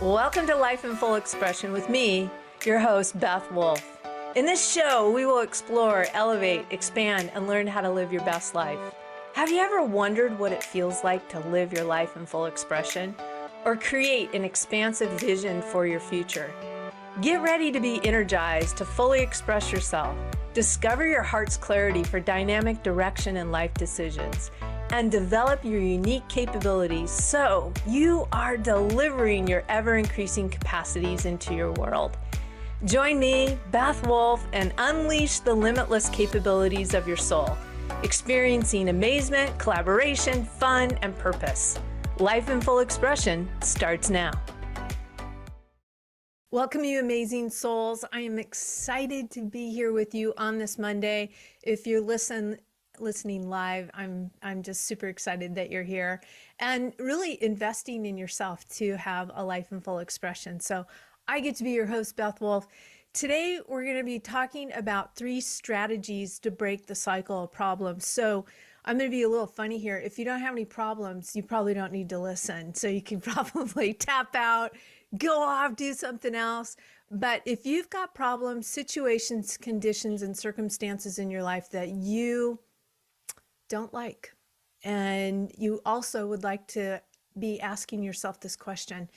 Welcome to Life in Full Expression with me, your host, Beth Wolfe. In this show, we will explore, elevate, expand, and learn how to live your best life. Have you ever wondered what it feels like to live your life in full expression or create an expansive vision for your future? Get ready to be energized to fully express yourself, discover your heart's clarity for dynamic direction in life decisions, and develop your unique capabilities so you are delivering your ever-increasing capacities into your world. Join me, Beth Wolfe, and unleash the limitless capabilities of your soul, experiencing amazement, collaboration, fun, and purpose. Life in Full Expression starts now. Welcome, you amazing souls. I am excited to be here with you on this Monday. If you're listening live, I'm just super excited that you're here and really investing in yourself to have a life in full expression. So I get to be your host, Beth Wolfe. Today, we're going to be talking about 3 strategies to break the cycle of problems. So I'm going to be a little funny here. If you don't have any problems, you probably don't need to listen. So you can probably tap out, go off, do something else. But if you've got problems, situations, conditions, and circumstances in your life that you don't like, and you also would like to be asking yourself this question: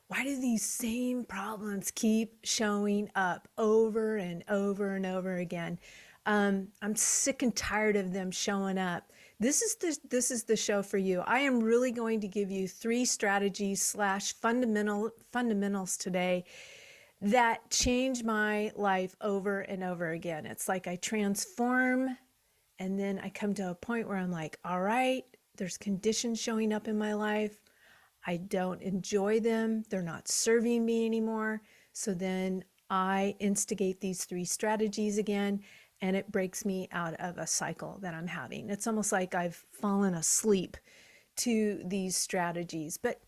why do these same problems keep showing up over and over and over again? I'm sick and tired of them showing up. This is the show for you. I am really going to give you 3 strategies / fundamentals today that change my life over and over again. It's like I transform, and then I come to a point where I'm like, all right, there's conditions showing up in my life. I don't enjoy them. They're not serving me anymore. So then I instigate these 3 strategies again, and it breaks me out of a cycle that I'm having. It's almost like I've fallen asleep to these strategies. But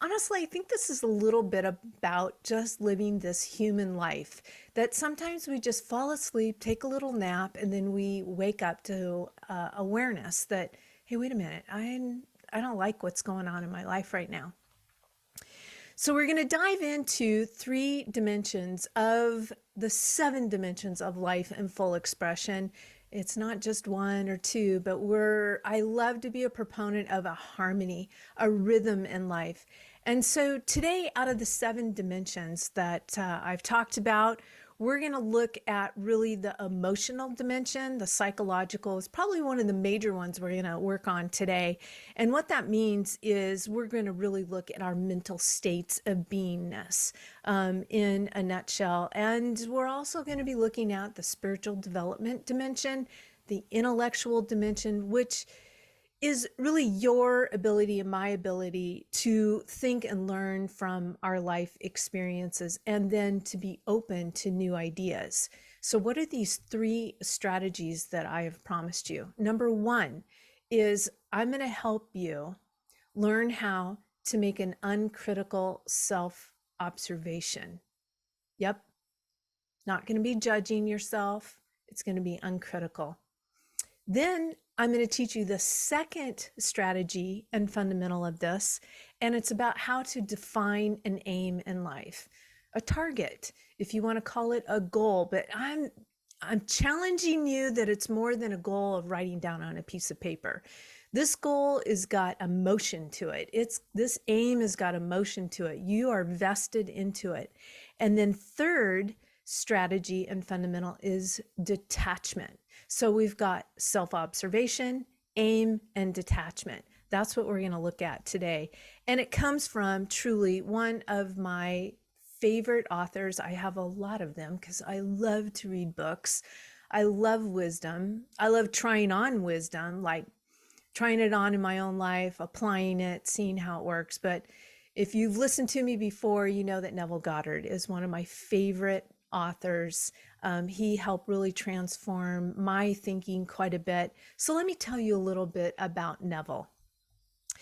honestly, I think this is a little bit about just living this human life, that sometimes we just fall asleep, take a little nap, and then we wake up to awareness that, hey, wait a minute, I don't like what's going on in my life right now. So we're going to dive into 3 dimensions of the 7 dimensions of life in full expression. It's not just 1 or 2, but I love to be a proponent of a harmony, a rhythm in life. And so today, out of the 7 dimensions that I've talked about, we're going to look at really the emotional dimension. The psychological is probably one of the major ones we're going to work on today. And what that means is we're going to really look at our mental states of beingness in a nutshell. And we're also going to be looking at the spiritual development dimension, the intellectual dimension, which is really your ability and my ability to think and learn from our life experiences, and then to be open to new ideas. So what are these 3 strategies that I have promised you? Number 1 is I'm going to help you learn how to make an uncritical self-observation. Yep. Not going to be judging yourself. It's going to be uncritical. Then I'm going to teach you the second strategy and fundamental of this, and it's about how to define an aim in life, a target, if you want to call it a goal. But I'm challenging you that it's more than a goal of writing down on a piece of paper. This goal has got emotion to it. This aim has got emotion to it. You are vested into it. And then third strategy and fundamental is detachment. So we've got self-observation, aim, and detachment. That's what we're going to look at today. And it comes from truly one of my favorite authors. I have a lot of them because I love to read books. I love wisdom. I love trying on wisdom, like trying it on in my own life, applying it, seeing how it works. But if you've listened to me before, you know that Neville Goddard is one of my favorite authors. He helped really transform my thinking quite a bit. So let me tell you a little bit about Neville.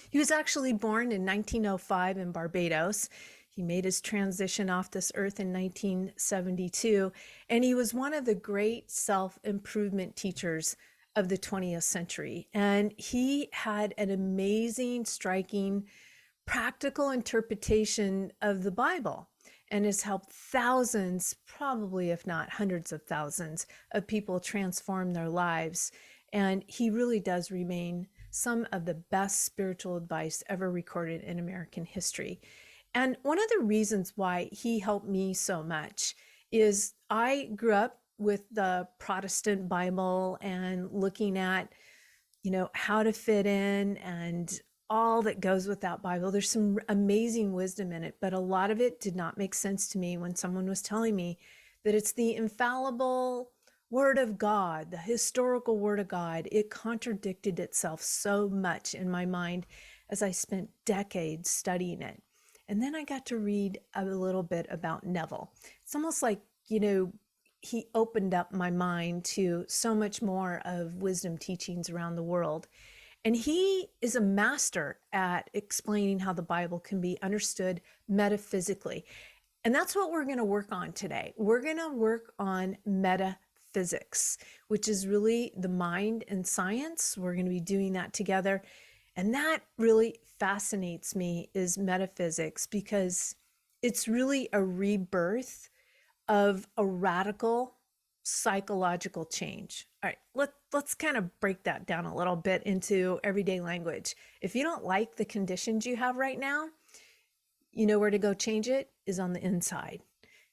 He was actually born in 1905 in Barbados. He made his transition off this earth in 1972, and he was one of the great self-improvement teachers of the 20th century. And he had an amazing, striking practical interpretation of the Bible and has helped thousands, probably if not hundreds of thousands of people transform their lives. And he really does remain some of the best spiritual advice ever recorded in American history. And one of the reasons why he helped me so much is I grew up with the Protestant Bible and looking at, how to fit in and all that goes with that Bible. There's some amazing wisdom in it, but a lot of it did not make sense to me when someone was telling me that it's the infallible Word of God, the historical Word of God. It contradicted itself so much in my mind as I spent decades studying it. And then I got to read a little bit about Neville. It's almost like, he opened up my mind to so much more of wisdom teachings around the world. And he is a master at explaining how the Bible can be understood metaphysically. And that's what we're going to work on today. We're going to work on metaphysics, which is really the mind and science. We're going to be doing that together. And that really fascinates me, is metaphysics, because it's really a rebirth of a radical psychological change. All right, let's kind of break that down a little bit into everyday language. If you don't like the conditions you have right now, you know where to go change it is on the inside.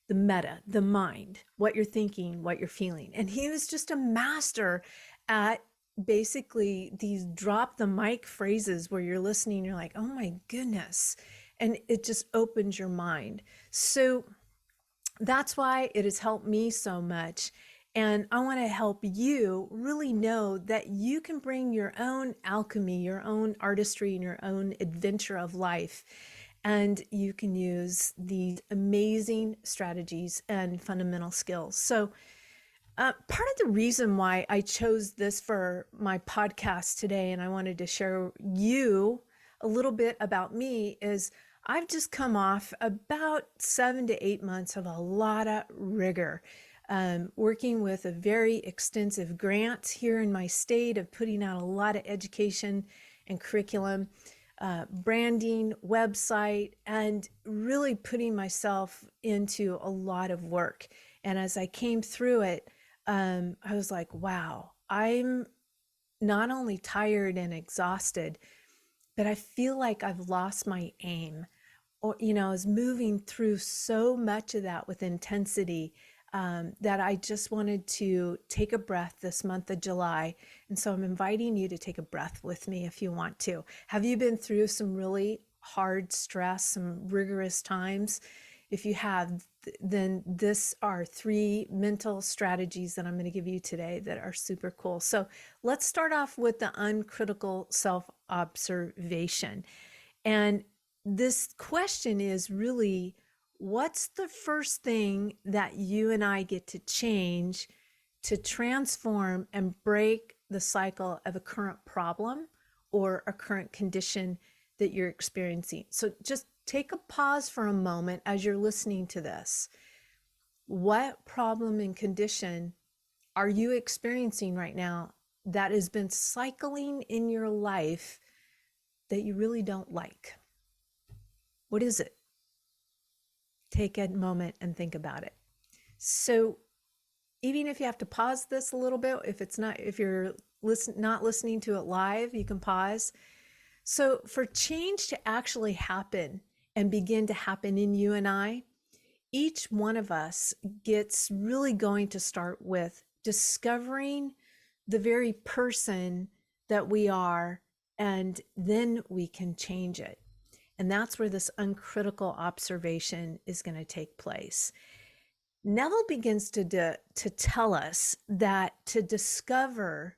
The meta, the mind, what you're thinking, what you're feeling. And he was just a master at basically these drop the mic phrases where you're listening, you're like, oh my goodness. And it just opens your mind. So that's why it has helped me so much. And I want to help you really know that you can bring your own alchemy, your own artistry, and your own adventure of life. And you can use these amazing strategies and fundamental skills. So part of the reason why I chose this for my podcast today, and I wanted to share you a little bit about me, is I've just come off about 7 to 8 months of a lot of rigor, working with a very extensive grant here in my state of putting out a lot of education and curriculum, branding, website, and really putting myself into a lot of work. And as I came through it, I was like, wow, I'm not only tired and exhausted, but I feel like I've lost my aim. Or, I was moving through so much of that with intensity that I just wanted to take a breath this month of July. And so I'm inviting you to take a breath with me if you want to. Have you been through some really hard stress, some rigorous times? If you have, then this are 3 mental strategies that I'm going to give you today that are super cool. So let's start off with the uncritical self-observation. And this question is really, what's the first thing that you and I get to change to transform and break the cycle of a current problem or a current condition that you're experiencing? So just take a pause for a moment as you're listening to this. What problem and condition are you experiencing right now that has been cycling in your life that you really don't like? What is it? Take a moment and think about it. So even if you have to pause this a little bit, if you're not listening to it live, you can pause. So for change to actually happen and begin to happen in you and I, each one of us gets really going to start with discovering the very person that we are, and then we can change it. And that's where this uncritical observation is going to take place. Neville begins to tell us that to discover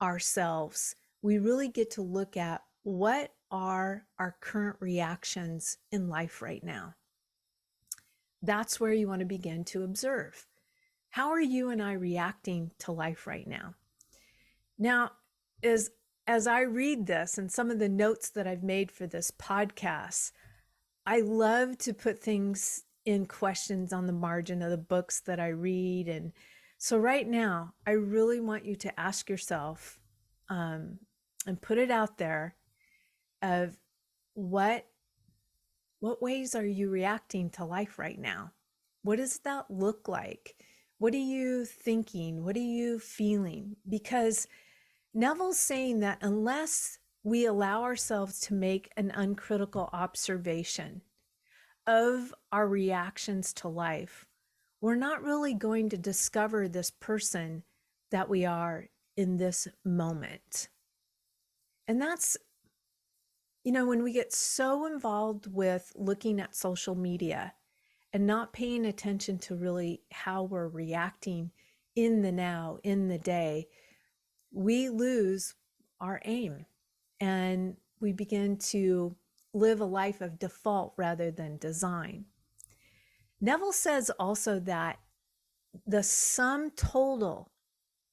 ourselves, we really get to look at what are our current reactions in life right now. That's where you want to begin to observe. How are you and I reacting to life right now? Now, as I read this and some of the notes that I've made for this podcast, I love to put things in questions on the margin of the books that I read. And so right now, I really want you to ask yourself and put it out there of, what ways are you reacting to life right now? What does that look like? What are you thinking? What are you feeling? Because Neville's saying that unless we allow ourselves to make an uncritical observation of our reactions to life, we're not really going to discover this person that we are in this moment. And that's, when we get so involved with looking at social media and not paying attention to really how we're reacting in the now, in the day, we lose our aim and we begin to live a life of default rather than design. Neville says also that the sum total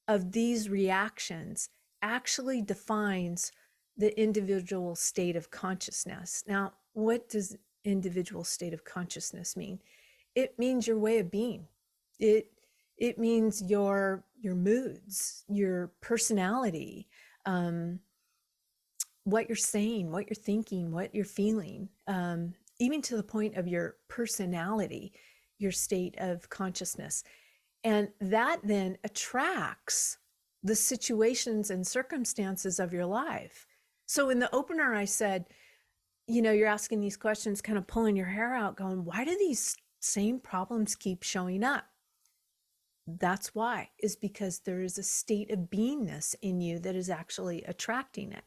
of these reactions actually defines the individual state of consciousness. Now, what does individual state of consciousness mean? It means your way of being. It means your moods, your personality, what you're saying, what you're thinking, what you're feeling, even to the point of your personality, your state of consciousness. And that then attracts the situations and circumstances of your life. So in the opener, I said, you're asking these questions, kind of pulling your hair out, going, why do these same problems keep showing up? That's why, is because there is a state of beingness in you that is actually attracting it.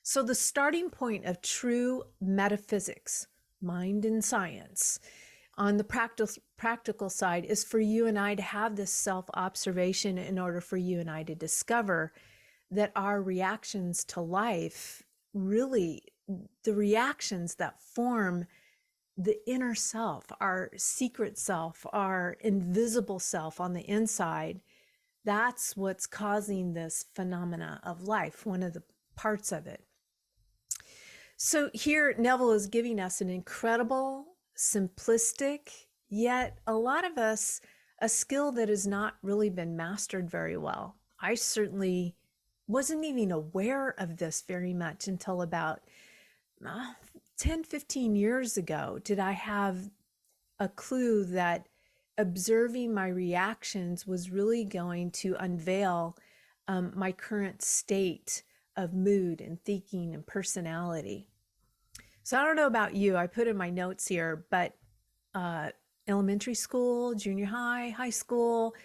So the starting point of true metaphysics, mind and science, on the practical side, is for you and I to have this self-observation in order for you and I to discover that our reactions to life, really the reactions that form the inner self, our secret self, our invisible self on the inside, that's what's causing this phenomena of life, one of the parts of it. So here Neville is giving us an incredible, simplistic, yet a lot of us, a skill that has not really been mastered very well. I certainly wasn't even aware of this very much until about 10, 15 years ago did I have a clue that observing my reactions was really going to unveil my current state of mood and thinking and personality. So I don't know about you, I put in my notes here, but elementary school, junior high, high school,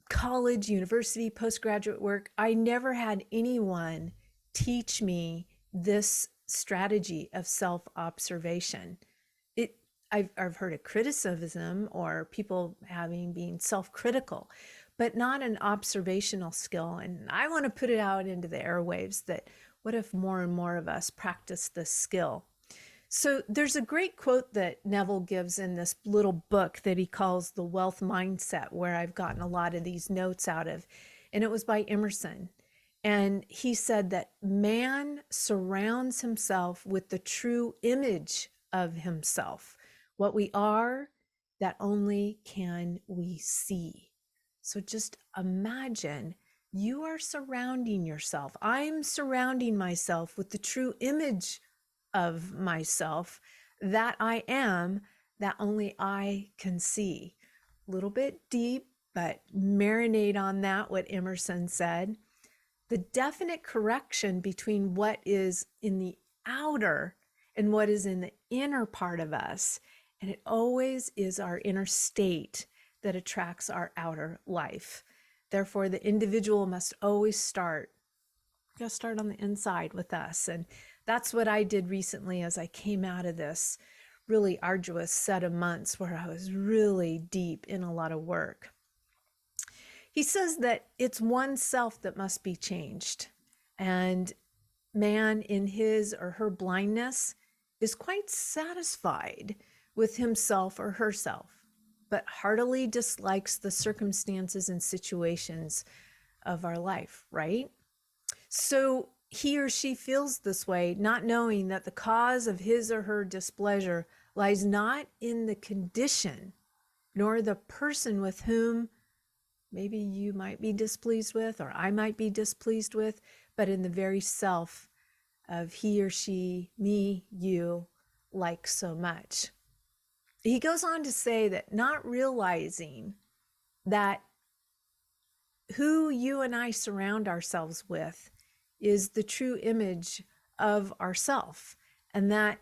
college, university, postgraduate work, I never had anyone teach me this strategy of self-observation. I've heard of criticism or people being self-critical, but not an observational skill. And I want to put it out into the airwaves that what if more and more of us practice this skill? So there's a great quote that Neville gives in this little book that he calls The Wealth Mindset, where I've gotten a lot of these notes out of, and it was by Emerson. And he said that man surrounds himself with the true image of himself. What we are, that only can we see. So just imagine you are surrounding yourself. I'm surrounding myself with the true image of myself that I am, that only I can see. A little bit deep, but marinate on that, what Emerson said. The definite correction between what is in the outer and what is in the inner part of us. And it always is our inner state that attracts our outer life. Therefore, the individual must always start on the inside with us. And that's what I did recently as I came out of this really arduous set of months where I was really deep in a lot of work. He says that it's oneself that must be changed. And man, in his or her blindness, is quite satisfied with himself or herself, but heartily dislikes the circumstances and situations of our life, right? So he or she feels this way, not knowing that the cause of his or her displeasure lies not in the condition, nor the person with whom maybe you might be displeased with, or I might be displeased with, but in the very self of he or she, me, you, like so much. He goes on to say that not realizing that who you and I surround ourselves with is the true image of ourself, and that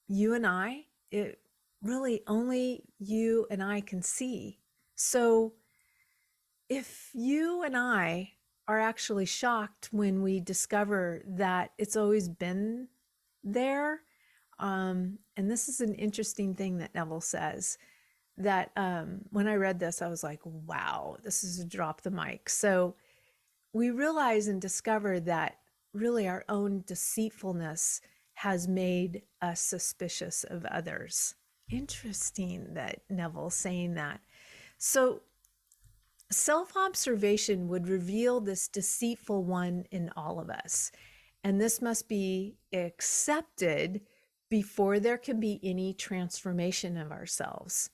you and I, it really only you and I can see. So if you and I are actually shocked when we discover that it's always been there, and this is an interesting thing that Neville says, that when I read this, I was like, wow, this is a drop the mic. So we realize and discover that really our own deceitfulness has made us suspicious of others. Interesting that Neville's saying that. So self-observation would reveal this deceitful one in all of us. And this must be accepted before there can be any transformation of ourselves.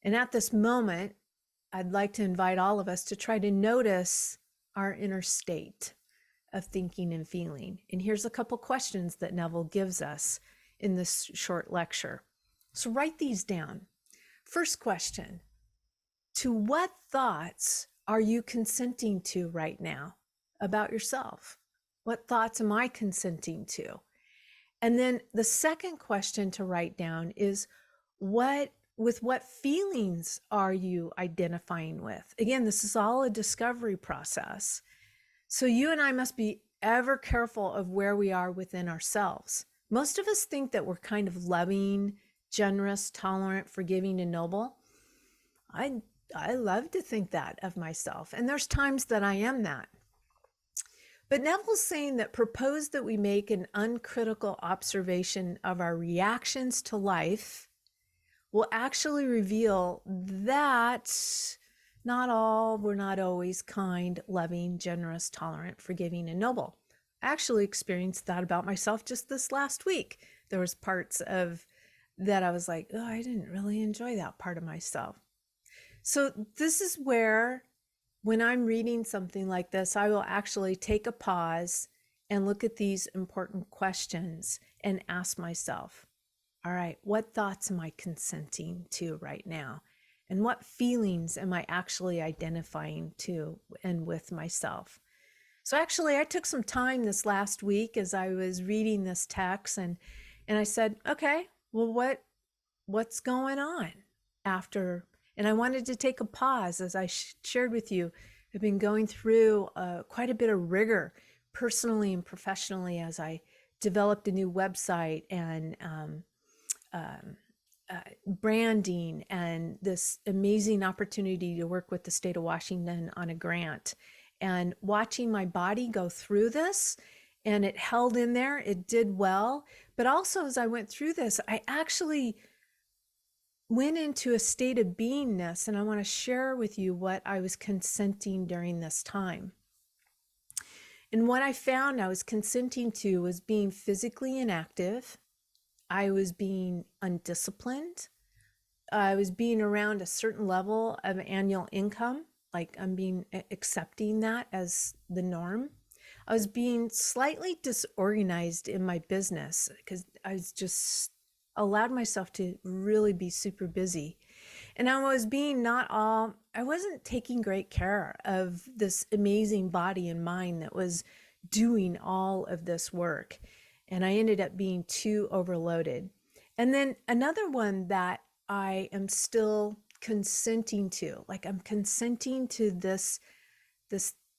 And at this moment, I'd like to invite all of us to try to notice our inner state of thinking and feeling. And here's a couple questions that Neville gives us in this short lecture. So write these down. First question, to what thoughts are you consenting to right now about yourself? What thoughts am I consenting to? And then the second question to write down is, with what feelings are you identifying with? Again, this is all a discovery process. So you and I must be ever careful of where we are within ourselves. Most of us think that we're kind of loving, generous, tolerant, forgiving, and noble. I love to think that of myself. And there's times that I am that. But Neville's saying that propose that we make an uncritical observation of our reactions to life will actually reveal that we're not always kind, loving, generous, tolerant, forgiving, and noble. I actually experienced that about myself just this last week. There was parts of that I was like, oh, I didn't really enjoy that part of myself. So this is where, when I'm reading something like this, I will actually take a pause and look at these important questions and ask myself, all right, what thoughts am I consenting to right now? And what feelings am I actually identifying to and with myself? So actually, I took some time this last week as I was reading this text, and I said, okay, well, what's going on after? And I wanted to take a pause, as I shared with you. I've been going through quite a bit of rigor personally and professionally as I developed a new website and branding, and this amazing opportunity to work with the state of Washington on a grant, and watching my body go through this, and it held in there, it did well. But also, as I went through this, I actually went into a state of beingness, and I want to share with you what I was consenting during this time. And what I found I was consenting to was being physically inactive. I was being undisciplined. I was being around a certain level of annual income, like I'm being accepting that as the norm. I was being slightly disorganized in my business because I was just allowed myself to really be super busy. And I wasn't taking great care of this amazing body and mind that was doing all of this work. And I ended up being too overloaded. And then another one that I am still consenting to, like I'm consenting to this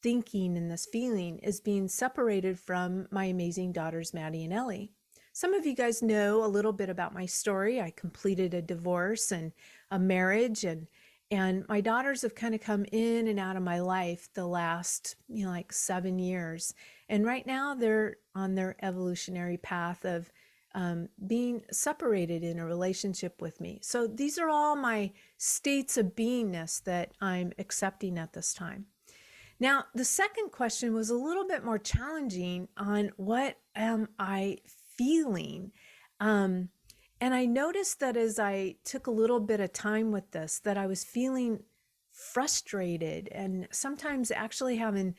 thinking and this feeling, is being separated from my amazing daughters, Maddie and Ellie. Some of you guys know a little bit about my story. I completed a divorce and a marriage, and my daughters have kind of come in and out of my life the last, like 7 years. And right now they're on their evolutionary path of being separated in a relationship with me. So these are all my states of beingness that I'm accepting at this time. Now, the second question was a little bit more challenging on what am I feeling? And I noticed that as I took a little bit of time with this, that I was feeling frustrated and sometimes actually having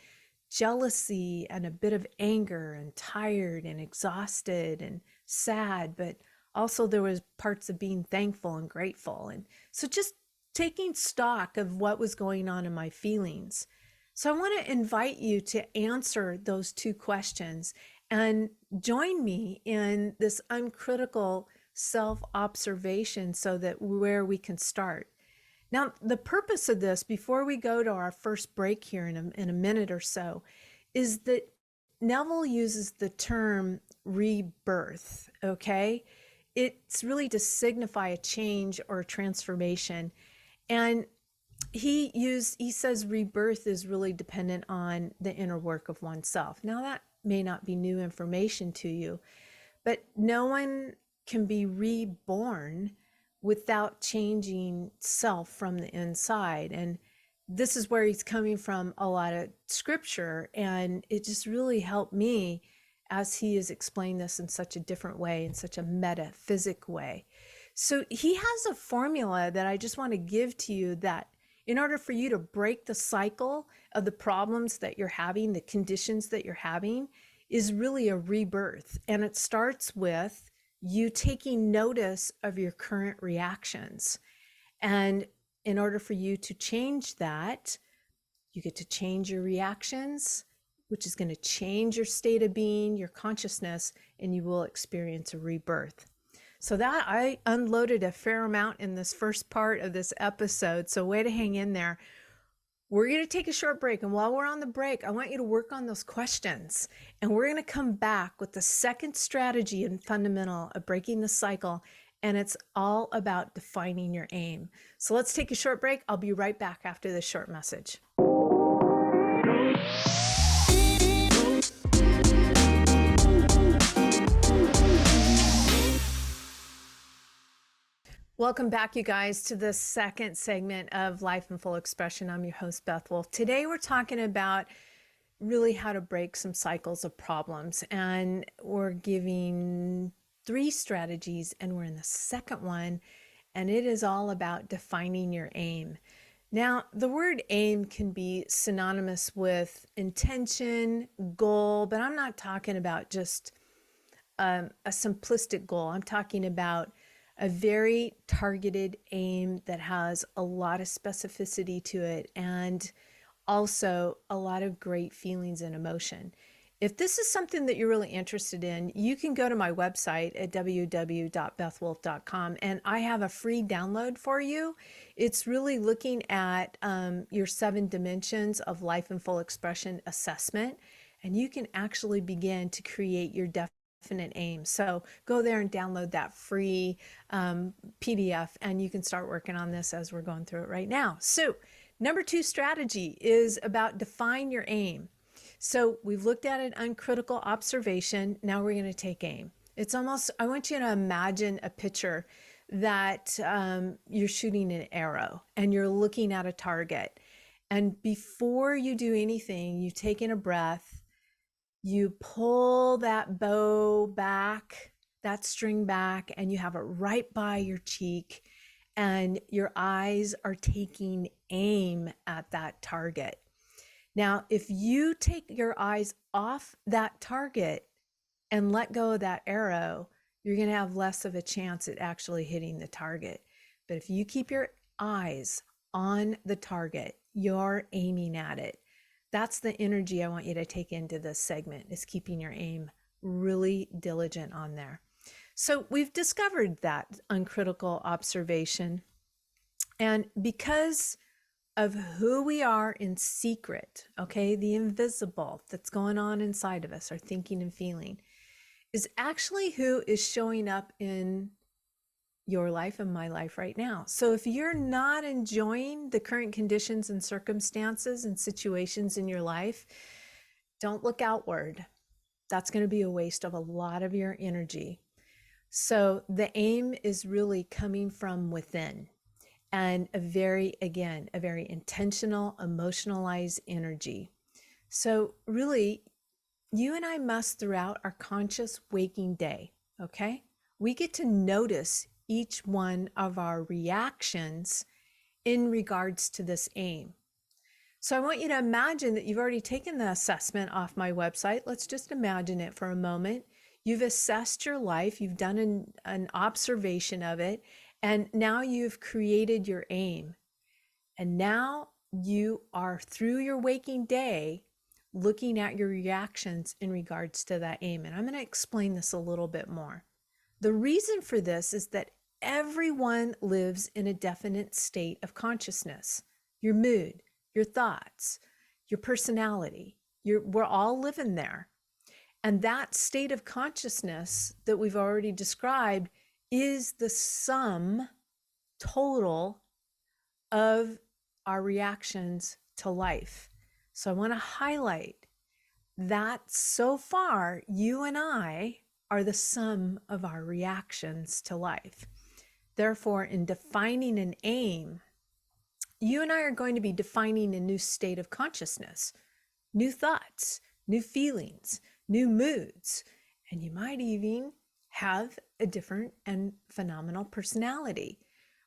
jealousy and a bit of anger and tired and exhausted and sad, but also there was parts of being thankful and grateful. And so just taking stock of what was going on in my feelings. So I want to invite you to answer those two questions and join me in this uncritical self-observation so that where we can start. Now, the purpose of this, before we go to our first break here in a minute or so, is that Neville uses the term rebirth, okay? It's really to signify a change or a transformation. And he says rebirth is really dependent on the inner work of oneself. Now, that may not be new information to you, but no one can be reborn without changing self from the inside. And this is where he's coming from a lot of scripture. And it just really helped me as he has explained this in such a different way, in such a metaphysic way. So he has a formula that I just want to give to you, that in order for you to break the cycle of the problems that you're having, the conditions that you're having, is really a rebirth. And it starts with you taking notice of your current reactions. And in order for you to change that, you get to change your reactions, which is going to change your state of being, your consciousness, and you will experience a rebirth. So that I unloaded a fair amount in this first part of this episode. So way to hang in there. We're going to take a short break. And while we're on the break, I want you to work on those questions. And we're going to come back with the second strategy and fundamental of breaking the cycle. And it's all about defining your aim. So let's take a short break. I'll be right back after this short message. Welcome back, you guys, to the second segment of Life in Full Expression. I'm your host, Beth Wolfe. Today, we're talking about really how to break some cycles of problems. And we're giving 3 strategies, and we're in the second one, and it is all about defining your aim. Now, the word aim can be synonymous with intention, goal, but I'm not talking about just a simplistic goal. I'm talking about a very targeted aim that has a lot of specificity to it, and also a lot of great feelings and emotion. If this is something that you're really interested in, you can go to my website at www.bethwolfe.com, and I have a free download for you. It's really looking at your 7 dimensions of life in full expression assessment, and you can actually begin to create your definite aim. So go there and download that free PDF, and you can start working on this as we're going through it right now. So number 2 strategy is about define your aim. So we've looked at an uncritical observation. Now we're going to take aim. It's almost, I want you to imagine a picture that you're shooting an arrow and you're looking at a target. And before you do anything, you take in a breath, you pull that bow back, that string back, and you have it right by your cheek, and your eyes are taking aim at that target. Now, if you take your eyes off that target and let go of that arrow, you're going to have less of a chance at actually hitting the target. But if you keep your eyes on the target, you're aiming at it. That's the energy I want you to take into this segment, is keeping your aim really diligent on there. So we've discovered that uncritical observation. And because of who we are in secret, okay, the invisible that's going on inside of us, our thinking and feeling, is actually who is showing up in your life and my life right now. So if you're not enjoying the current conditions and circumstances and situations in your life, don't look outward. That's going to be a waste of a lot of your energy. So the aim is really coming from within, and a very intentional, emotionalized energy. So really, you and I must, throughout our conscious waking day, okay, we get to notice each one of our reactions in regards to this aim. So I want you to imagine that you've already taken the assessment off my website. Let's just imagine it for a moment. You've assessed your life, you've done an observation of it, and now you've created your aim. And now you are, through your waking day, looking at your reactions in regards to that aim. And I'm going to explain this a little bit more. The reason for this is that everyone lives in a definite state of consciousness. Your mood, your thoughts, your personality, we're all living there. And that state of consciousness that we've already described is the sum total of our reactions to life. So I want to highlight that so far, you and I are the sum of our reactions to life. Therefore, in defining an aim, you and I are going to be defining a new state of consciousness, new thoughts, new feelings, new moods, and you might even have a different and phenomenal personality,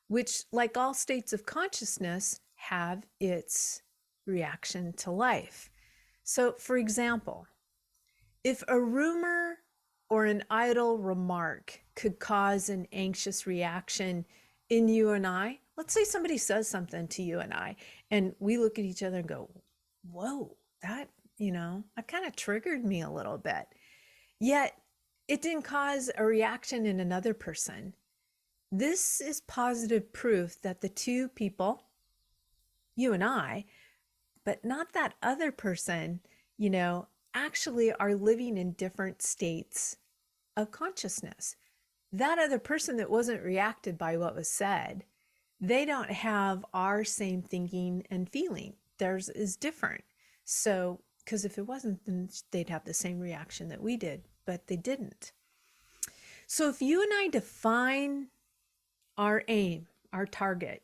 which, like all states of consciousness, have its reaction to life. So, for example, if a rumor or an idle remark could cause an anxious reaction in you and I, let's say somebody says something to you and we look at each other and go, whoa, that kind of triggered me a little bit. Yet it didn't cause a reaction in another person. This is positive proof that the two people, you and I, but not that other person, actually are living in different states of consciousness. That other person that wasn't reacted by what was said, they don't have our same thinking and feeling. Theirs is different. So, because if it wasn't, then they'd have the same reaction that we did, but they didn't. So if you and I define our aim, our target,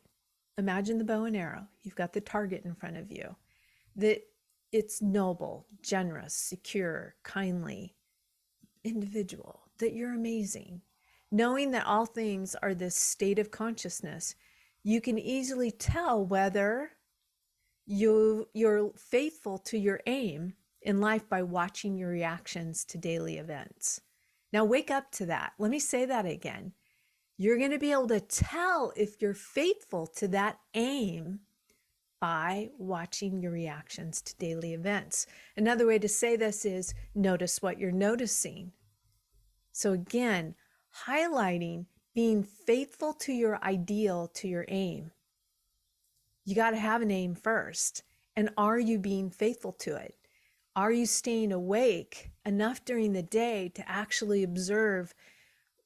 imagine the bow and arrow. You've got the target in front of you, that it's noble, generous, secure, kindly, individual, that you're amazing. Knowing that all things are this state of consciousness, you can easily tell whether you're faithful to your aim in life by watching your reactions to daily events. Now wake up to that. Let me say that again. You're going to be able to tell if you're faithful to that aim by watching your reactions to daily events. Another way to say this is notice what you're noticing. So again, highlighting being faithful to your ideal, to your aim. You got to have an aim first. And are you being faithful to it? Are you staying awake enough during the day to actually observe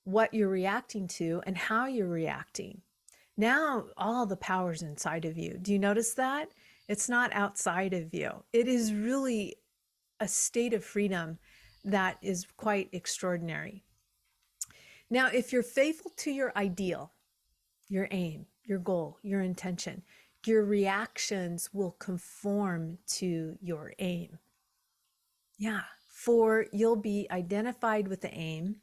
what you're reacting to and how you're reacting? Now, all the power's inside of you. Do you notice that? It's not outside of you. It is really a state of freedom that is quite extraordinary. Now, if you're faithful to your ideal, your aim, your goal, your intention, your reactions will conform to your aim. Yeah, for you'll be identified with the aim,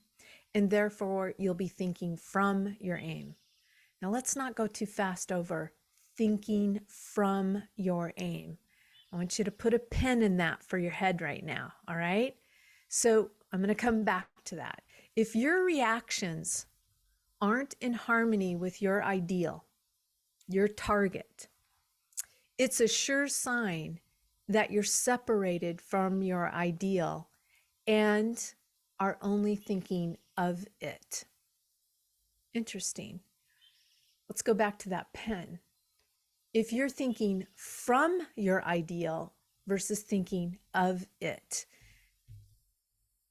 and therefore you'll be thinking from your aim. Now, let's not go too fast over thinking from your aim. I want you to put a pin in that for your head right now, all right? So I'm going to come back to that. If your reactions aren't in harmony with your ideal, your target, it's a sure sign that you're separated from your ideal and are only thinking of it. Interesting. Let's go back to that pen. If you're thinking from your ideal versus thinking of it,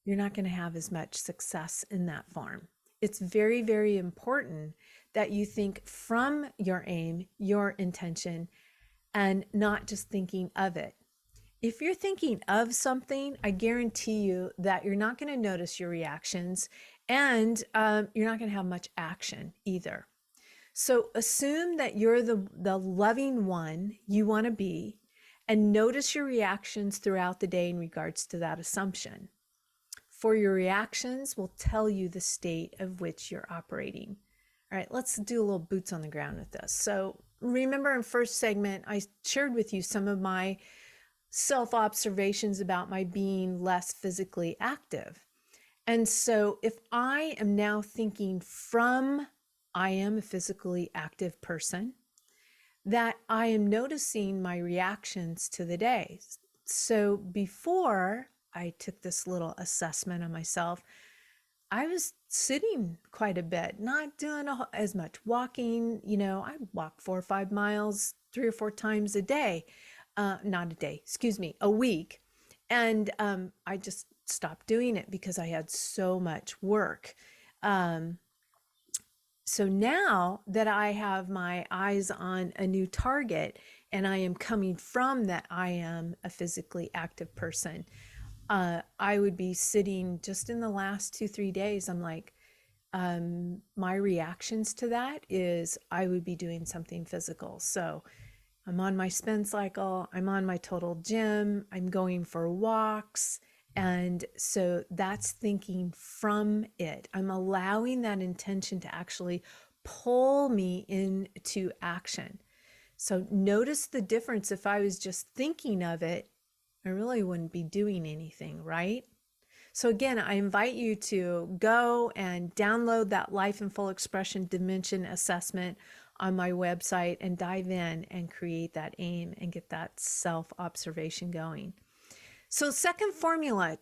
you're not going to have as much success in that form. It's very, very important that you think from your aim, your intention, and not just thinking of it. If you're thinking of something, I guarantee you that you're not going to notice your reactions, and you're not going to have much action either. So assume that you're the loving one you want to be, and notice your reactions throughout the day in regards to that assumption. For your reactions will tell you the state of which you're operating. All right, let's do a little boots on the ground with this. So remember in first segment, I shared with you some of my self-observations about my being less physically active. And so if I am now thinking from I am a physically active person, that I am noticing my reactions to the day. So before I took this little assessment of myself, I was sitting quite a bit, not doing as much walking. I walk 4 or 5 miles 3 or 4 times a day, not a day, excuse me, a week. And I just stopped doing it because I had so much work. So now that I have my eyes on a new target and I am coming from that I am a physically active person, I would be sitting just in the last 2-3 days. I'm like, my reactions to that is I would be doing something physical. So I'm on my spin cycle, I'm on my total gym, I'm going for walks. And so that's thinking from it. I'm allowing that intention to actually pull me into action. So notice the difference. If I was just thinking of it, I really wouldn't be doing anything, right? So again, I invite you to go and download that Life in Full Expression Dimension Assessment on my website and dive in and create that aim and get that self-observation going. So second formula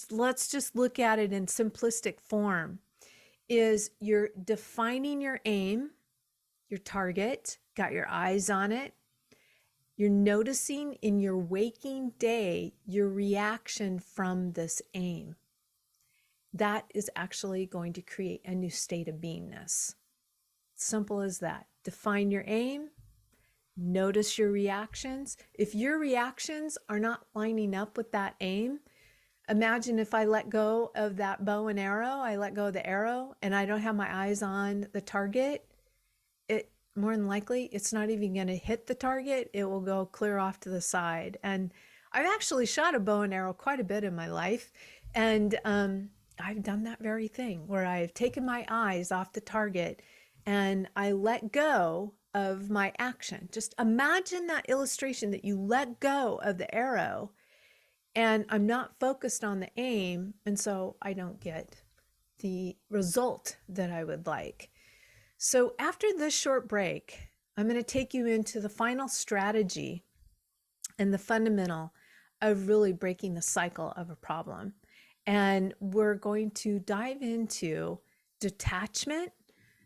let's just look at it in simplistic form, is you're defining your aim, your target, got your eyes on it. You're noticing in your waking day your reaction from this aim. That is actually going to create a new state of beingness. Simple as that. Define your aim. Notice your reactions. If your reactions are not lining up with that aim, imagine if I let go of that bow and arrow, I let go of the arrow, and I don't have my eyes on the target, it more than likely, it's not even going to hit the target. It will go clear off to the side. And I've actually shot a bow and arrow quite a bit in my life. And I've done that very thing where I've taken my eyes off the target and I let go of my action. Just imagine that illustration that you let go of the arrow and I'm not focused on the aim. And so I don't get the result that I would like. So after this short break, I'm going to take you into the final strategy and the fundamental of really breaking the cycle of a problem. And we're going to dive into detachment,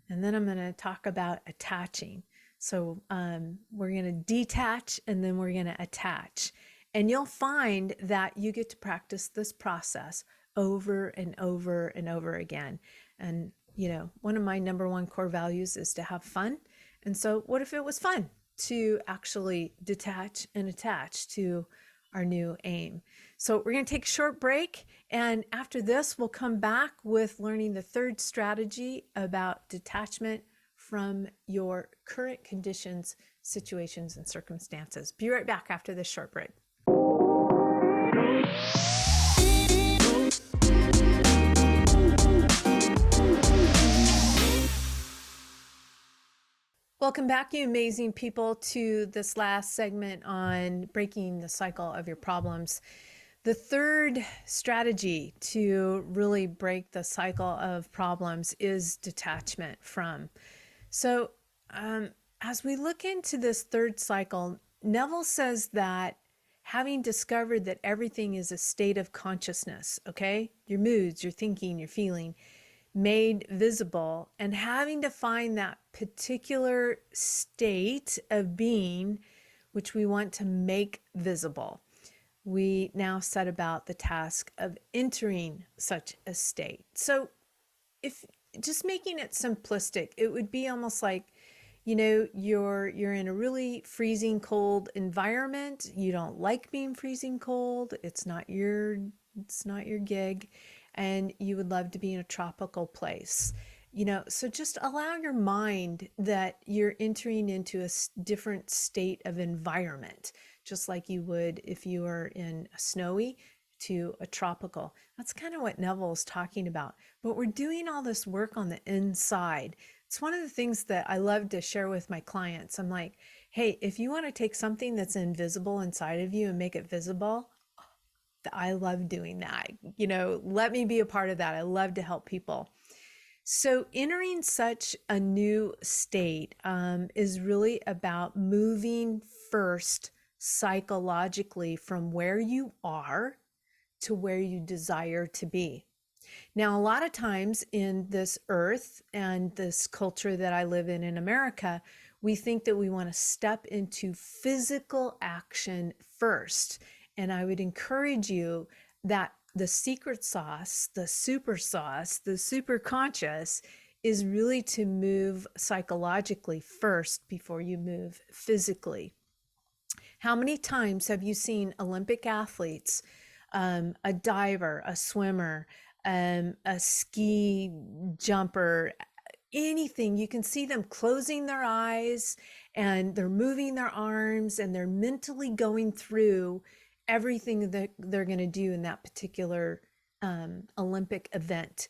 and then I'm going to talk about attaching. So we're going to detach and then we're going to attach. And you'll find that you get to practice this process over and over and over again. And one of my number one core values is to have fun. And so what if it was fun to actually detach and attach to our new aim? So we're going to take a short break. And after this, we'll come back with learning the third strategy about detachment from your current conditions, situations, and circumstances. Be right back after this short break. Welcome back, you amazing people, to this last segment on breaking the cycle of your problems. The third strategy to really break the cycle of problems is detachment from. So as we look into this third cycle, Neville says that having discovered that everything is a state of consciousness, okay? Your moods, your thinking, your feeling, made visible, and having to find that particular state of being which we want to make visible, we now set about the task of entering such a state. So if just making it simplistic, it would be almost like, you're in a really freezing cold environment. You don't like being freezing cold. It's not your gig. And you would love to be in a tropical place, so just allow your mind that you're entering into a different state of environment, just like you would if you were in a snowy to a tropical. That's kind of what Neville is talking about. But we're doing all this work on the inside. It's one of the things that I love to share with my clients. I'm like, hey, if you want to take something that's invisible inside of you and make it visible, I love doing that. Let me be a part of that. I love to help people. So, entering such a new state is really about moving first psychologically from where you are to where you desire to be. Now, a lot of times in this earth and this culture that I live in America, we think that we want to step into physical action first. And I would encourage you that the secret sauce, the super conscious is really to move psychologically first before you move physically. How many times have you seen Olympic athletes, a diver, a swimmer, a ski jumper, anything? You can see them closing their eyes and they're moving their arms and they're mentally going through everything that they're going to do in that particular Olympic event.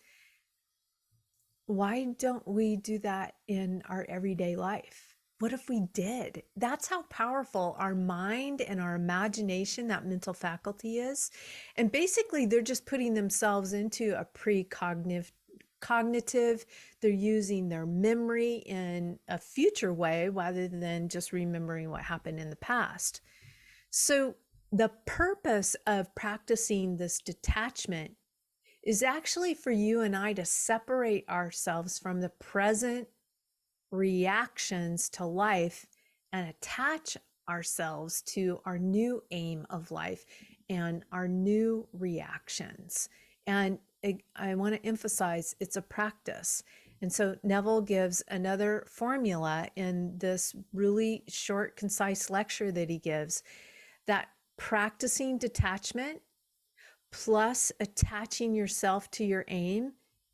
Why don't we do that in our everyday life? What if we did? That's how powerful our mind and our imagination, that mental faculty is. And basically, they're just putting themselves into a cognitive, they're using their memory in a future way rather than just remembering what happened in the past. So the purpose of practicing this detachment is actually for you and I to separate ourselves from the present reactions to life and attach ourselves to our new aim of life and our new reactions. And I want to emphasize it's a practice. And so Neville gives another formula in this really short, concise lecture that he gives, that practicing detachment plus attaching yourself to your aim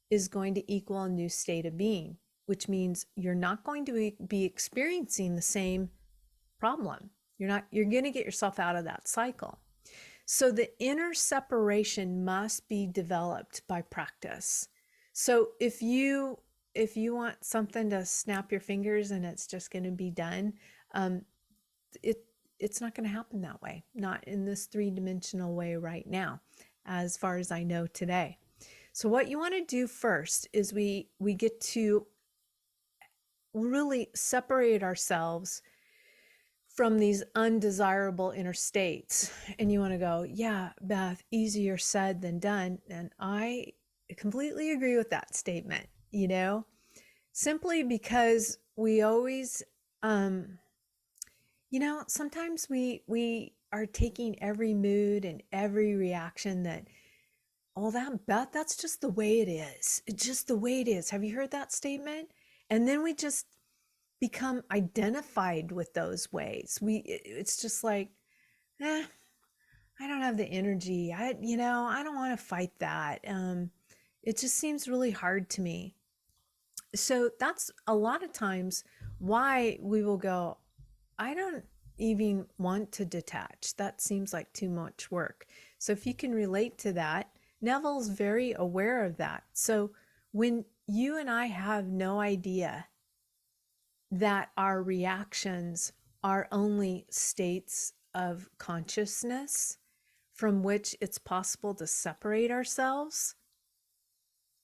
is going to equal a new state of being, which means you're not going to be experiencing the same problem. You're going to get yourself out of that cycle. So the inner separation must be developed by practice. So if you want something to snap your fingers and it's just going to be done, it's not going to happen that way, not in this three-dimensional way right now, as far as I know today. So what you want to do first is we get to really separate ourselves from these undesirable inner states. And you want to go, yeah, Beth, easier said than done. And I completely agree with that statement, simply because we always, sometimes we are taking every mood and every reaction that, oh, that, Beth, that's just the way it is. It's just the way it is. Have you heard that statement? And then we just become identified with those ways. It's just like, I don't have the energy. I don't want to fight that. It just seems really hard to me. So that's a lot of times why we will go, I don't even want to detach. That seems like too much work. So if you can relate to that, Neville's very aware of that. So when you and I have no idea that our reactions are only states of consciousness from which it's possible to separate ourselves,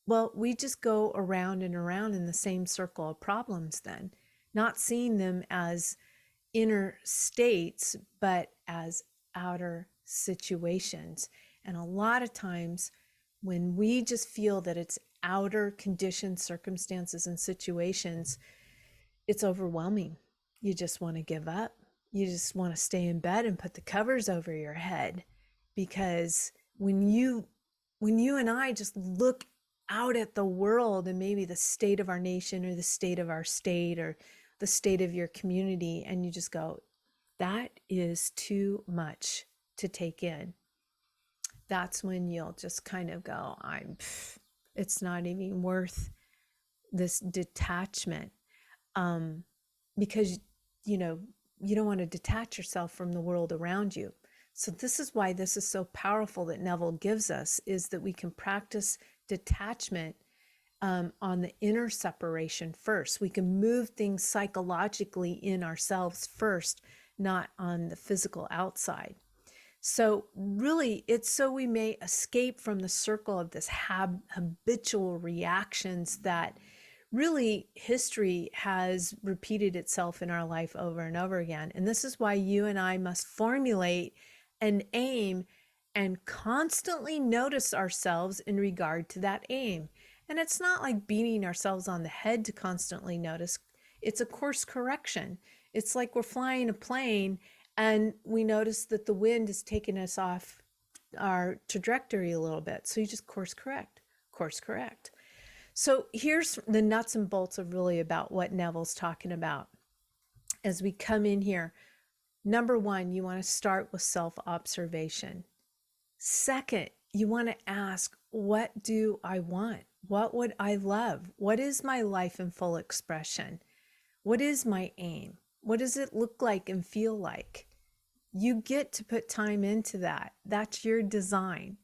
well, we just go around and around in the same circle of problems then, not seeing them as inner states, but as outer situations. And a lot of times when we just feel that it's outer conditions, circumstances, and situations, it's overwhelming. You just want to give up. You just want to stay in bed and put the covers over your head, because when you and I just look out at the world and maybe the state of our nation or the state of our state or the state of your community, and you just go, that is too much to take in. That's when you'll just kind of go, it's not even worth this detachment. Because, you don't want to detach yourself from the world around you. So this is why this is so powerful that Neville gives us, is that we can practice detachment on the inner separation first. We can move things psychologically in ourselves first, not on the physical outside. So really, it's so we may escape from the circle of this habitual reactions that really history has repeated itself in our life over and over again. And this is why you and I must formulate an aim and constantly notice ourselves in regard to that aim. And it's not like beating ourselves on the head to constantly notice. It's a course correction. It's like we're flying a plane and we notice that the wind is taking us off our trajectory a little bit. So you just course correct, course correct. So here's the nuts and bolts of really about what Neville's talking about. As we come in here, number one, you want to start with self-observation. Second, you want to ask, what do I want? What would I love? What is my life in full expression? What is my aim? What does it look like and feel like? You get to put time into that. That's your design.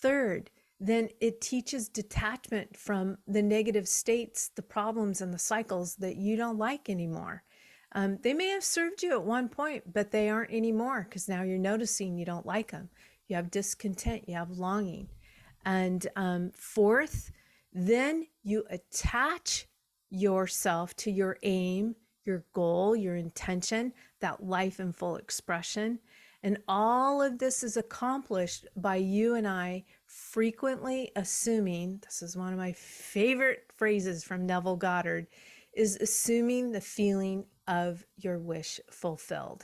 Third, then it teaches detachment from the negative states, the problems and the cycles that you don't like anymore. They may have served you at one point, but they aren't anymore because now you're noticing you don't like them. You have discontent, you have longing. And fourth, then you attach yourself to your aim, your goal, your intention, that life in full expression. And all of this is accomplished by you and I frequently assuming, this is one of my favorite phrases from Neville Goddard, is assuming the feeling of your wish fulfilled.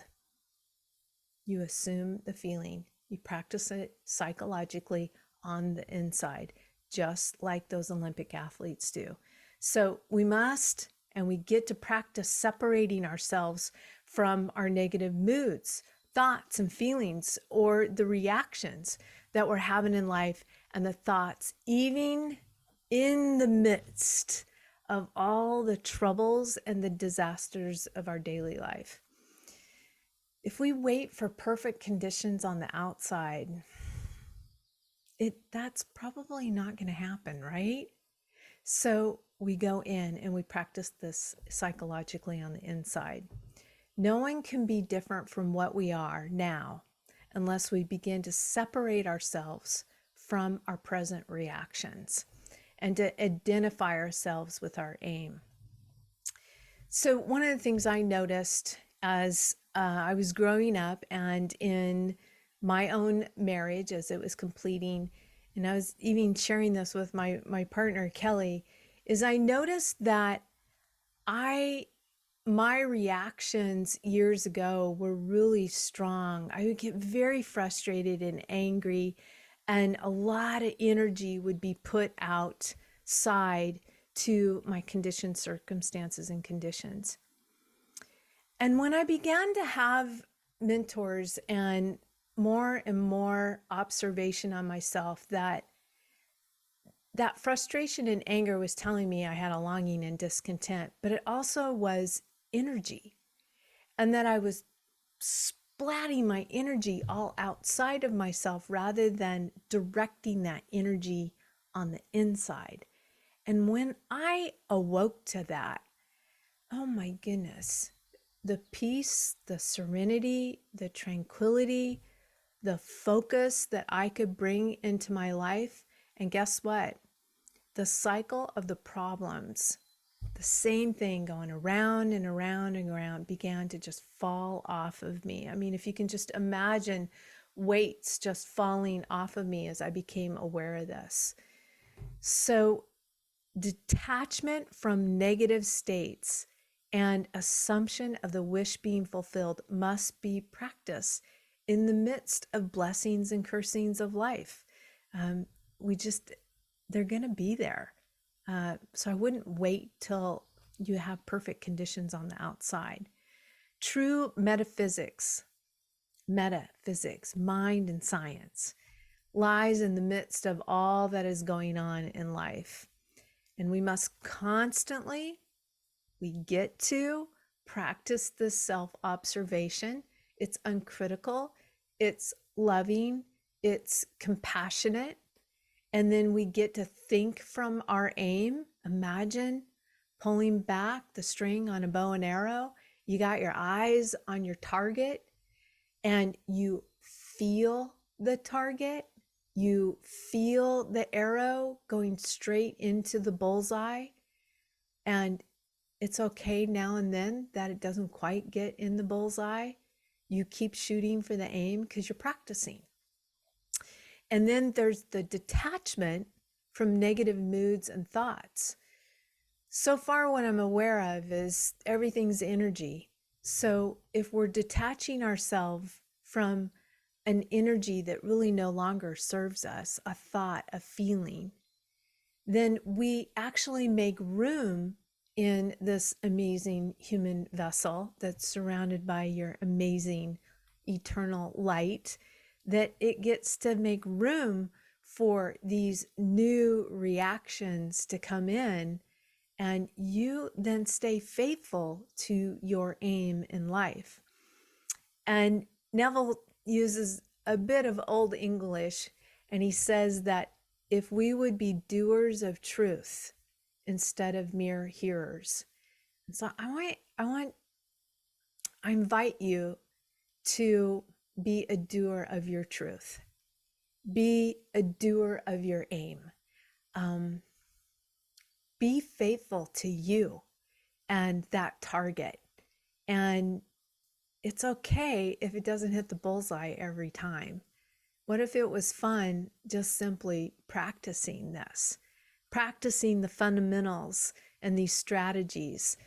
You assume the feeling. You practice it psychologically on the inside, just like those Olympic athletes do. So we must, and we get to practice separating ourselves from our negative moods, thoughts and feelings, or the reactions that we're having in life, and the thoughts, even in the midst of all the troubles and the disasters of our daily life. If we wait for perfect conditions on the outside, that's probably not going to happen, right? So we go in and we practice this psychologically on the inside. No one can be different from what we are now unless we begin to separate ourselves from our present reactions and to identify ourselves with our aim. So one of the things I noticed as I was growing up and in my own marriage as it was completing, and I was even sharing this with my partner, Kelly, is I noticed that my reactions years ago were really strong. I would get very frustrated and angry, and a lot of energy would be put outside to my conditioned circumstances and conditions. And when I began to have mentors and more observation on myself, that frustration and anger was telling me I had a longing and discontent, but it also was energy, and that I was splatting my energy all outside of myself rather than directing that energy on the inside. And when I awoke to that, oh my goodness, the peace, the serenity, the tranquility, the focus that I could bring into my life. And guess what? The cycle of the problems, the same thing going around and around and around, began to just fall off of me. I mean, if you can just imagine weights just falling off of me as I became aware of this. So detachment from negative states and assumption of the wish being fulfilled must be practiced in the midst of blessings and cursings of life. They're going to be there. So I wouldn't wait till you have perfect conditions on the outside. True metaphysics, mind and science, lies in the midst of all that is going on in life. And we must constantly, we get to practice this self-observation. It's uncritical, it's loving, it's compassionate, And then we get to think from our aim. Imagine pulling back the string on a bow and arrow. You got your eyes on your target and you feel the target. You feel the arrow going straight into the bullseye. And it's okay now and then that it doesn't quite get in the bullseye. You keep shooting for the aim because you're practicing. And then there's the detachment from negative moods and thoughts. So far, what I'm aware of is everything's energy. So if we're detaching ourselves from an energy that really no longer serves us, a thought, a feeling, then we actually make room in this amazing human vessel that's surrounded by your amazing eternal light, that it gets to make room for these new reactions to come in, and you then stay faithful to your aim in life. And Neville uses a bit of Old English, and he says that if we would be doers of truth instead of mere hearers. And so I invite you to be a doer of your truth. Be a doer of your aim. Be faithful to you and that target. And it's okay if it doesn't hit the bullseye every time. What if it was fun just simply practicing this, practicing the fundamentals and these strategies,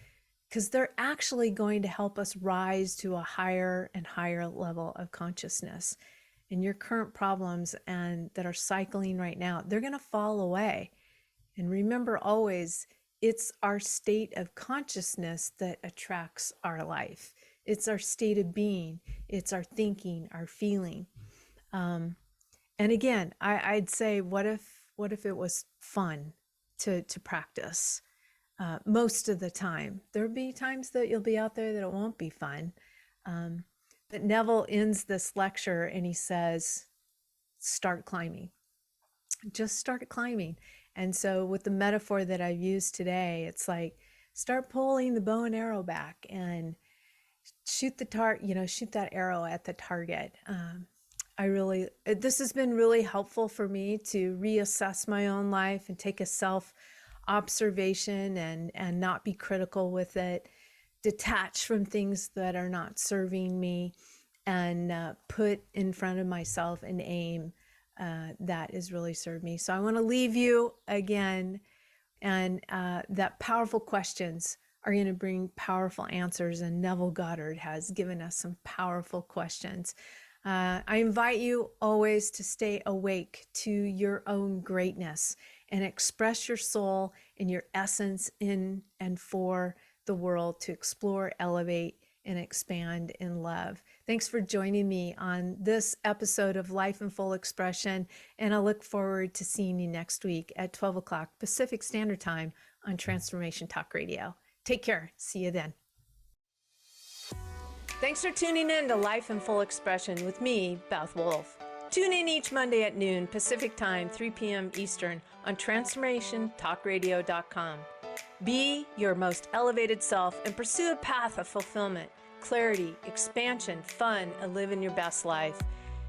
because they're actually going to help us rise to a higher and higher level of consciousness. And your current problems and that are cycling right now, they're going to fall away. And remember always, it's our state of consciousness that attracts our life. It's our state of being. It's our thinking, our feeling. And again, I'd say, what if it was fun to practice most of the time? There'll be times that you'll be out there that it won't be fun. But Neville ends this lecture and he says, start climbing. Just start climbing. And so with the metaphor that I've used today, it's like, start pulling the bow and arrow back and shoot that arrow at the target. This has been really helpful for me to reassess my own life and take a self-observation and not be critical with it, detach from things that are not serving me, and put in front of myself an aim that has really served me. So I want to leave you again, and that powerful questions are going to bring powerful answers, and Neville Goddard has given us some powerful questions. I invite you always to stay awake to your own greatness and express your soul and your essence in and for the world to explore, elevate, and expand in love. Thanks for joining me on this episode of Life in Full Expression, and I look forward to seeing you next week at 12 o'clock Pacific Standard Time on Transformation Talk Radio. Take care. See you then. Thanks for tuning in to Life in Full Expression with me, Beth Wolfe. Tune in each Monday at noon Pacific Time, 3 p.m. Eastern on TransformationTalkRadio.com. Be your most elevated self and pursue a path of fulfillment, clarity, expansion, fun, and living your best life.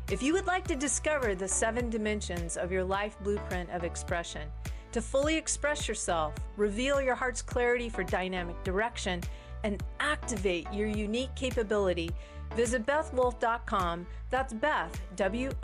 If you would like to discover the 7 dimensions of your life blueprint of expression, to fully express yourself, reveal your heart's clarity for dynamic direction, and activate your unique capability, visit BethWolfe.com. That's Beth, WOLFE.com.